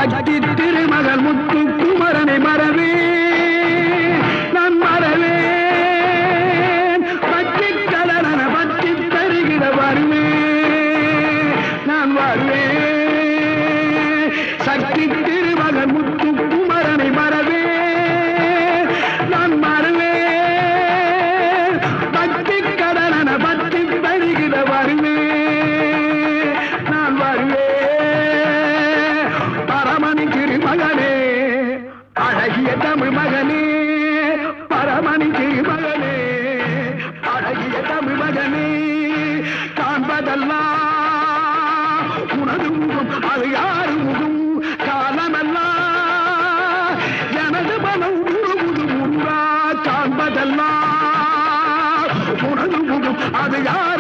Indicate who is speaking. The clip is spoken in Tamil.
Speaker 1: சக்தி திருமகள் முத்து குமரனை மறவே நான் மறவேன் பற்றி கடலன பற்றி தருகிற வருவேன் நான் வருவேன் சக்தி திருமகள் முத்து குமரனை மறவே நான் மறவேன் பற்றி கடலன பற்றி தருகிற வருவேன் நான் வருவேன் பரமணி திருமகனே அழகிய தமிழ் மகனே பரமணி திருமகனே அழகிய தமிழ் மகனே காண்பதெல்லாம் உனது முகம் அது யாரு முகம் காலமெல்லாம் எனது மனம் முழுமுது முருகா காண்பதெல்லாம் உனது முகம் அது யார்